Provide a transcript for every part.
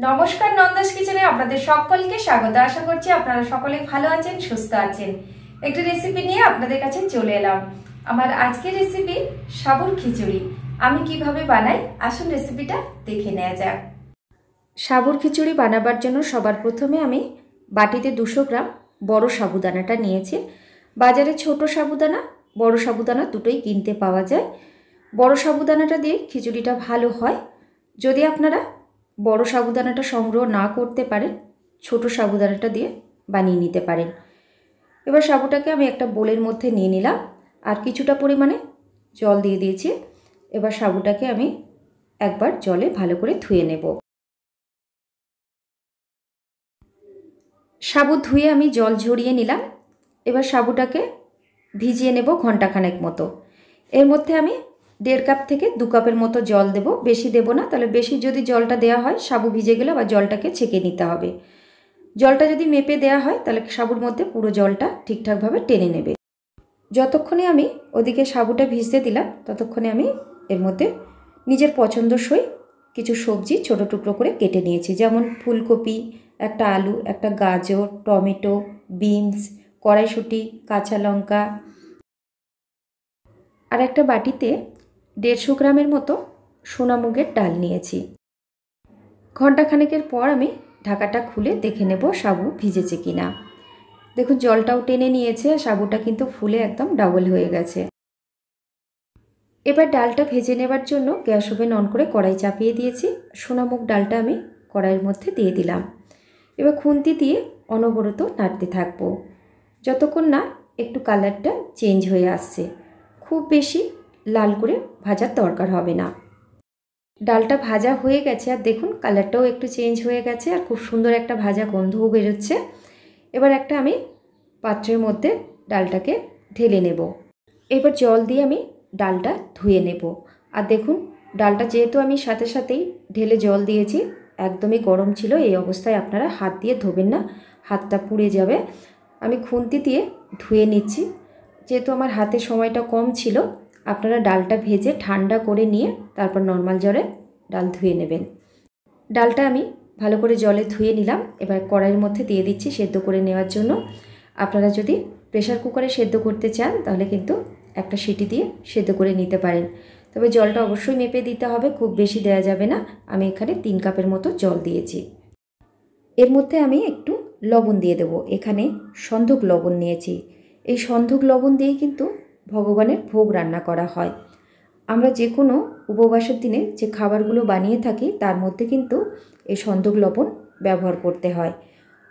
নমস্কার, নন্দাস কিচেনে আপনাদের সকলকে স্বাগত। আশা করছি আপনারা সকলে ভালো আছেন, সুস্থ আছেন। একটা রেসিপি নিয়ে আপনাদের কাছে চলে এলাম। আমার আজকের রেসিপি সাবুর খিচুড়ি। আমি কিভাবে বানাই আসুন রেসিপিটা দেখে নেওয়া যাক। সাবুর খিচুড়ি বানাবার জন্য সবার প্রথমে আমি বাটিতে 200 গ্রাম বড় সাবুদানাটা নিয়েছি। বাজারে ছোট সাবুদানা, বড় সাবুদানা দুটোই কিনতে পাওয়া যায়। বড় সাবুদানাটা দিয়ে খিচুড়িটা ভালো হয়। যদি আপনারা বড় সাবুদানাটা সংগ্রহ না করতে পারেন, ছোট সাবুদানাটা দিয়ে বানিয়ে নিতে পারেন। এবার সাবুটাকে আমি একটা বোলের মধ্যে নিয়ে নিলাম আর কিছুটা পরিমাণে জল দিয়ে দিয়েছি। এবার সাবুটাকে আমি একবার জলে ভালো করে ধুয়ে নেব। সাবু ধুয়ে আমি জল ঝরিয়ে নিলাম। এবার সাবুটাকে ভিজিয়ে নেব ঘন্টাখানেক মতো। এর মধ্যে আমি 1.5 কাপ থেকে 2 কাপের মতো জল দেব, বেশি দেব না, তাহলে বেশি যদি জলটা দেওয়া হয় সাবু ভিজে গেলে আবার জলটাকে ছেঁকে নিতে হবে। জলটা যদি মেপে দেওয়া হয় তাহলে সাবুর মধ্যে পুরো জলটা ঠিকঠাকভাবে টেনে নেবে। যতক্ষণে আমি ওদিকে সাবুটা ভিজতে দিলাম ততক্ষণে আমি এর মধ্যে নিজের পছন্দসই কিছু সবজি ছোট টুকরো করে কেটে নিয়েছি, যেমন ফুলকপি, একটা আলু, একটা গাজর, টমেটো, বিনস, কড়াইশুঁটি, কাঁচা লঙ্কা। আর একটা বাটিতে 150 গ্রামের মতো সোনা মুগের ডাল নিয়েছি। ঘন্টাখানেকের পর আমি ঢাকাটা খুলে দেখে নেব সাবু ভিজেছে কিনা। দেখুন জলটাও টেনে নিয়েছে, সাবুটা কিন্তু ফুলে একদম ডাবল হয়ে গেছে। এবার ডালটা ভেজে নেবার জন্য গ্যাস ওভেন অন করে কড়াই চাপিয়ে দিয়েছি। সোনা মুগ ডালটা আমি কড়াইয়ের মধ্যে দিয়ে দিলাম। এবার খুন্তি দিয়ে অনবরত নাড়তে থাকবো যতক্ষণ না একটু কালারটা চেঞ্জ হয়ে আসছে। খুব বেশি লাল করে ভাজার দরকার হবে না। ডালটা ভাজা হয়ে গেছে আর দেখুন কালারটাও একটু চেঞ্জ হয়ে গেছে আর খুব সুন্দর একটা ভাজা গন্ধও বেরোচ্ছে। এবার একটা আমি পাত্রের মধ্যে ডালটাকে ঢেলে নেব। এবার জল দিয়ে আমি ডালটা ধুয়ে নেব। আর দেখুন ডালটা যেহেতু আমি সাথে সাথেই ঢেলে জল দিয়েছি, একদমই গরম ছিল। এই অবস্থায় আপনারা হাত দিয়ে ধোবেন না, হাতটা পুড়ে যাবে। আমি খুন্তি দিয়ে ধুয়ে নিচ্ছি। যেহেতু আমার হাতে সময়টা কম ছিল, আপনারা ডালটা ভেজে ঠান্ডা করে নিয়ে তারপর নর্মাল জলে ডাল ধুয়ে নেবেন। ডালটা আমি ভালো করে জলে ধুয়ে নিলাম। এবার কড়াইয়ের মধ্যে দিয়ে দিচ্ছি সেদ্ধ করে নেওয়ার জন্য। আপনারা যদি প্রেশার কুকারে সেদ্ধ করতে চান তাহলে কিন্তু একটা সিটি দিয়ে সেদ্ধ করে নিতে পারেন, তবে জলটা অবশ্যই মেপে দিতে হবে, খুব বেশি দেওয়া যাবে না। আমি এখানে 3 কাপের মতো জল দিয়েছি। এর মধ্যে আমি একটু লবণ দিয়ে দেব। এখানে সন্ধক লবণ নিয়েছি। এই সন্ধক লবণ দিয়েই কিন্তু ভগবানের ভোগ রান্না করা হয়। আমরা যে কোনো উপবাসের দিনে যে খাবারগুলো বানিয়ে থাকি তার মধ্যে কিন্তু এই সন্ধক লবণ ব্যবহার করতে হয়।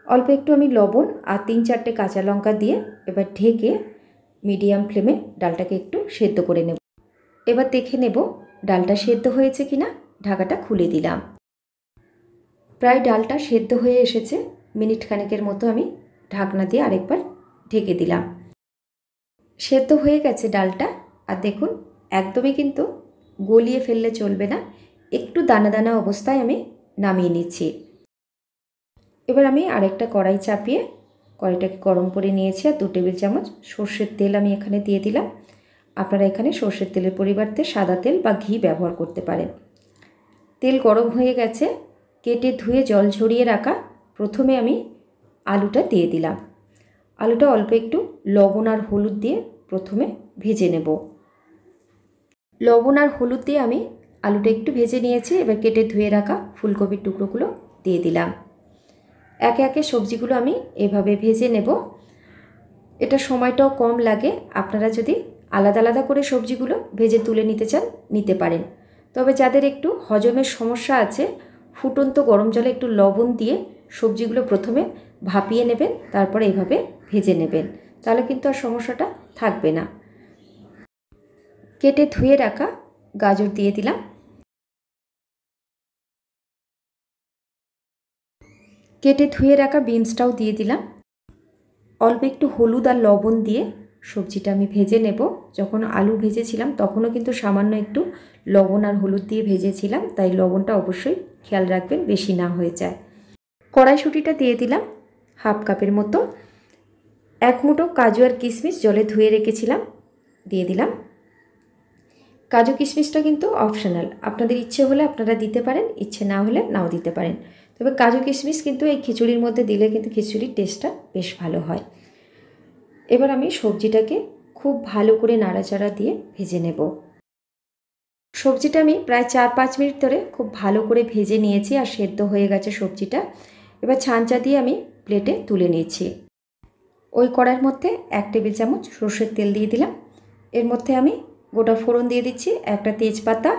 অল্প একটু আমি লবণ আর 3-4টে কাঁচা লঙ্কা দিয়ে এবার ঢেকে মিডিয়াম ফ্লেমে ডালটাকে একটু সেদ্ধ করে নেব। এবার দেখে নেব ডালটা সেদ্ধ হয়েছে কিনা। ঢাকাটা খুলে দিলাম। প্রায় ডালটা সেদ্ধ হয়ে এসেছে। মিনিট খানেকের মতো আমি ঢাকনা দিয়ে আরেকবার ঢেকে দিলাম। সেদ্ধ হয়ে গেছে ডালটা। আর দেখুন একদমই কিন্তু গলিয়ে ফেললে চলবে না, একটু দানা দানা অবস্থায় আমি নামিয়ে নিচ্ছি। এবার আমি আরেকটা কড়াই চাপিয়ে কড়াইটাকে গরম করে নিয়েছি আর 2 টেবিল চামচ সর্ষের তেল আমি এখানে দিয়ে দিলাম। আপনারা এখানে সর্ষের তেলের পরিবর্তে সাদা তেল বা ঘি ব্যবহার করতে পারেন। তেল গরম হয়ে গেছে। কেটে ধুয়ে জল ঝরিয়ে রাখা প্রথমে আমি আলুটা দিয়ে দিলাম। আলুটা অল্প একটু লবণ আর হলুদ দিয়ে প্রথমে ভেজে নেব। লবণ আর হলুদ দিয়ে আমি আলুটা একটু ভেজে নিয়েছি। এবার কেটে ধুয়ে রাখা ফুলকপির টুকরোগুলো দিয়ে দিলাম। একে একে সবজিগুলো আমি এভাবে ভেজে নেব। এটা সময়টাও কম লাগে। আপনারা যদি আলাদা আলাদা করে সবজিগুলো ভেজে তুলে নিতে চান নিতে পারেন, তবে যাদের একটু হজমের সমস্যা আছে ফুটন্ত গরম জলে একটু লবণ দিয়ে সবজিগুলো প্রথমে ভাপিয়ে নেবেন, তারপরে এভাবে ভেজে নেবেন, তাহলে কিন্তু আর সমস্যাটা থাকবে না। কেটে ধুয়ে রাখা গাজর দিয়ে দিলাম। কেটে ধুয়ে রাখা বিনসটাও দিয়ে দিলাম। অল্প একটু হলুদ আর লবণ দিয়ে সবজিটা আমি ভেজে নেব। যখন আলু ভেজেছিলাম তখনও কিন্তু সামান্য একটু লবণ আর হলুদ দিয়ে ভেজেছিলাম, তাই লবণটা অবশ্যই খেয়াল রাখবেন বেশি না হয়ে যায়। কড়াইশুঁটিটা দিয়ে দিলাম 1/2 কাপের মতো। 1 মুঠো কাজু আর কিশমিশ জলে ধুয়ে রেখেছিলাম দিয়ে দিলাম। কাজু কিশমিশটা কিন্তু অপশনাল, আপনাদের ইচ্ছে হলে আপনারা দিতে পারেন, ইচ্ছে না হলে নাও দিতে পারেন। তবে কাজু কিশমিশ কিন্তু এই খিচুড়ির মধ্যে দিলে কিন্তু খিচুড়ির টেস্টটা বেশ ভালো হয়। এবার আমি সবজিটাকে খুব ভালো করে নাড়াচাড়া দিয়ে ভেজে নেব। সবজিটা আমি প্রায় 4-5 মিনিট ধরে খুব ভালো করে ভেজে নিয়েছি আর সেদ্ধ হয়ে গেছে সবজিটা। এবার ছাঁচা দিয়ে আমি প্লেটে তুলে নিয়েছি। ওই কড়াইয়ের মধ্যে 1 টেবিল চামচ সরষের তেল দিয়ে দিলাম। এর মধ্যে আমি গোটা ফোড়ন দিয়ে দিচ্ছি, একটা তেজপাতা,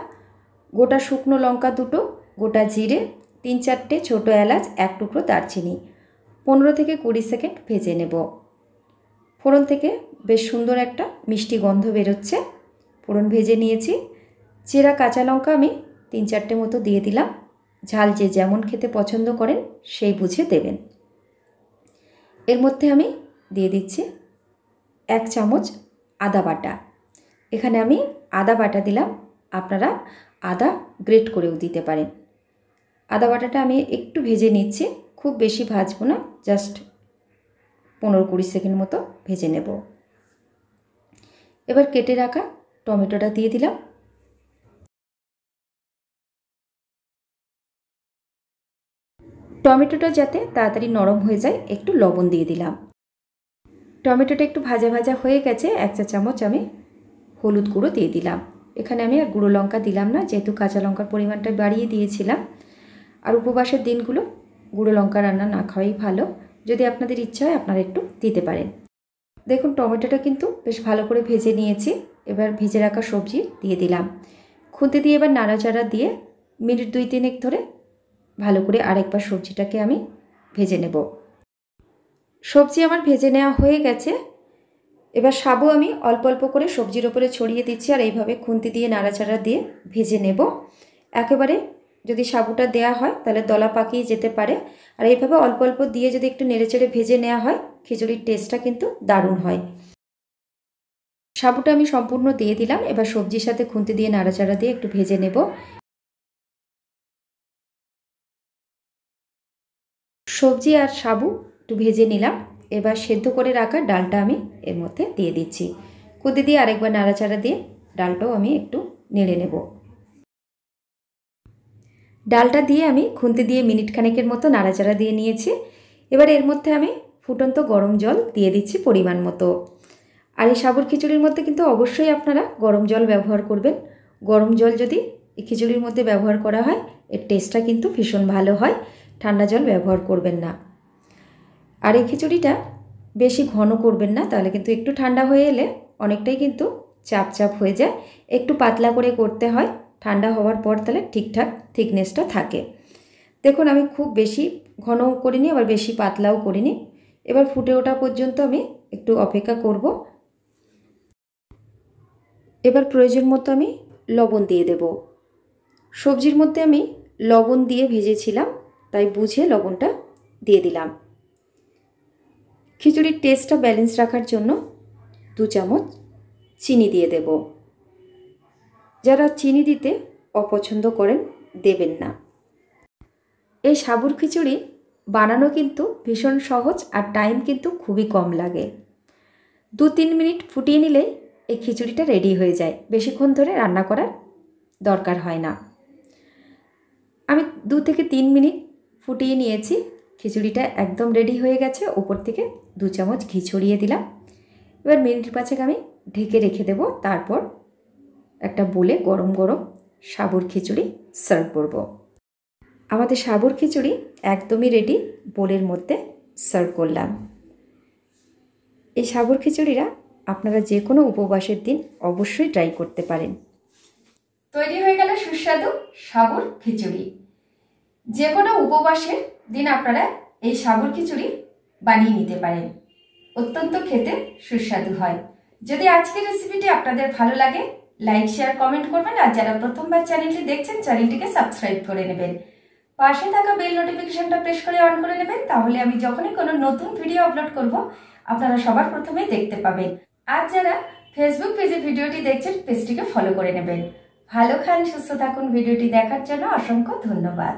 গোটা শুকনো লঙ্কা 2টো, গোটা জিরে, 3-4টে ছোটো এলাচ, 1 টুকরো দারচিনি। 15 থেকে 20 সেকেন্ড ভেজে নেব। ফোড়ন থেকে বেশ সুন্দর একটা মিষ্টি গন্ধ বেরোচ্ছে। ফোড়ন ভেজে নিয়েছি। চেরা কাঁচা লঙ্কা আমি 3-4টে মতো দিয়ে দিলাম। ঝাল যে যেমন খেতে পছন্দ করেন সেই বুঝে দেবেন। এর মধ্যে আমি দিয়ে দিচ্ছি 1 চামচ আদা বাটা। এখানে আমি আদা বাটা দিলাম, আপনারা আদা গ্রেট করেও দিতে পারেন। আদা বাটাটা আমি একটু ভেজে নিচ্ছি, খুব বেশি ভাজবো না, জাস্ট 15-20 সেকেন্ড মতো ভেজে নেব। এবার কেটে রাখা টমেটোটা দিয়ে দিলাম। টমেটোটা যাতে তাড়াতাড়ি নরম হয়ে যায় একটু লবণ দিয়ে দিলাম। টমেটোটা একটু ভাজা ভাজা হয়ে গেছে। 1 চা চামচ আমি হলুদ গুঁড়ো দিয়ে দিলাম। এখানে আমি আর গুঁড়ো লঙ্কা দিলাম না, যেহেতু কাঁচা লঙ্কার পরিমাণটা বাড়িয়ে দিয়েছিলাম। আর উপবাসের দিনগুলো গুঁড়ো লঙ্কা রান্না না খাওয়াই ভালো। যদি আপনাদের ইচ্ছা হয় আপনারা একটু দিতে পারেন। দেখুন টমেটোটা কিন্তু বেশ ভালো করে ভেজে নিয়েছি। এবার ভেজে রাখা সবজি দিয়ে দিলাম। খুন্তি দিয়ে এবার নাড়াচাড়া দিয়ে মিনিট 2-3 ধরে ভালো করে আরেকবার সবজিটাকে আমি ভেজে নেব। সবজি আমার ভেজে নেওয়া হয়ে গেছে। এবার সাবু আমি অল্প অল্প করে সবজির ওপরে ছড়িয়ে দিচ্ছি আর এইভাবে খুন্তি দিয়ে নাড়াচাড়া দিয়ে ভেজে নেব। একেবারে যদি সাবুটা দেয়া হয় তাহলে দলা পাকিয়ে যেতে পারে, আর এইভাবে অল্প অল্প দিয়ে যদি একটু নেড়েচেড়ে ভেজে নেওয়া হয় খিচুড়ির টেস্টটা কিন্তু দারুণ হয়। সাবুটা আমি সম্পূর্ণ দিয়ে দিলাম। এবার সবজির সাথে খুন্তি দিয়ে নাড়াচাড়া দিয়ে একটু ভেজে নেব। সবজি আর সাবু একটু ভেজে নিলাম। এবার সেদ্ধ করে রাখা ডালটা আমি এর মধ্যে দিয়ে দিচ্ছি। খুন্তি দিয়ে আরেকবার নাড়াচাড়া দিয়ে ডালটাও আমি একটু নেড়ে নেব। ডালটা দিয়ে আমি খুন্তি দিয়ে মিনিট খানেকের মতো নাড়াচাড়া দিয়ে নিয়েছি। এবার এর মধ্যে আমি ফুটন্ত গরম জল দিয়ে দিচ্ছি পরিমাণ মতো। আর এই সাবুর খিচুড়ির মধ্যে কিন্তু অবশ্যই আপনারা গরম জল ব্যবহার করবেন। গরম জল যদি এই খিচুড়ির মধ্যে ব্যবহার করা হয় এর টেস্টটা কিন্তু ভীষণ ভালো হয়। ঠান্ডা জল ব্যবহার করবেন না। আর এই খিচুড়িটা বেশি ঘন করবেন না, তাহলে কিন্তু একটু ঠান্ডা হয়ে এলে অনেকটাই কিন্তু চাপ চাপ হয়ে যায়। একটু পাতলা করে করতে হয়, ঠান্ডা হওয়ার পর তাহলে ঠিকঠাক থিকনেসটা থাকে। দেখুন আমি খুব বেশি ঘন করিনি, আবার বেশি পাতলাও করিনি। এবার ফুটে ওঠা পর্যন্ত আমি একটু অপেক্ষা করব। এবার প্রয়োজন মতো আমি লবণ দিয়ে দেব। সবজির মধ্যে আমি লবণ দিয়ে ভেজেছিলাম, তাই বুঝে লবণটা দিয়ে দিলাম। খিচুড়ির টেস্টটা ব্যালেন্স রাখার জন্য 2 চামচ চিনি দিয়ে দেব। যারা চিনি দিতে অপছন্দ করেন দেবেন না। এই সাবুর খিচুড়ি বানানো কিন্তু ভীষণ সহজ আর টাইম কিন্তু খুবই কম লাগে। 2-3 মিনিট ফুটিয়ে নিলেই এই খিচুড়িটা রেডি হয়ে যায়। বেশিক্ষণ ধরে রান্না করার দরকার হয় না। আমি 2 থেকে 3 মিনিট ফুটিয়ে নিয়েছি। খিচুড়িটা একদম রেডি হয়ে গেছে। উপর থেকে 2 চামচ ঘি ছড়িয়ে দিলাম। এবার মিনিট 5 আমি ঢেকে রেখে দেব। তারপর একটা বলে গরম গরম সাবুর খিচুড়ি সার্ভ করব। আমাদের সাবুর খিচুড়ি একদমই রেডি, বোলের মধ্যে সার্ভ করলাম। এই সাবুর খিচুড়িরা আপনারা যে কোনো উপবাসের দিন অবশ্যই ট্রাই করতে পারেন। তৈরি হয়ে গেল সুস্বাদু সাবুর খিচুড়ি। যে কোনো উপবাসের দিন আপনারা এই সাবুর খিচুড়ি বানিয়ে নিতে পারেন। অত্যন্ত খেতে সুস্বাদু হয়। যদি আজকের রেসিপিটি আপনাদের ভালো লাগে লাইক শেয়ার কমেন্ট করবেন, আর যারা প্রথমবার চ্যানেলটি দেখছেন চ্যানেলটিকে সাবস্ক্রাইব করে নেবেন। পাশে থাকা বেল নোটিফিকেশনটা প্রেস করে অন করে নেবেন, তাহলে আমি যখনই কোনো নতুন ভিডিও আপলোড করব আপনারা সবার প্রথমেই দেখতে পাবেন। আর যারা ফেসবুক পেজে ভিডিওটি দেখছেন পেজটিকে ফলো করে নেবেন। ভালো খান, সুস্থ থাকুন। ভিডিওটি দেখার জন্য অসংখ্য ধন্যবাদ।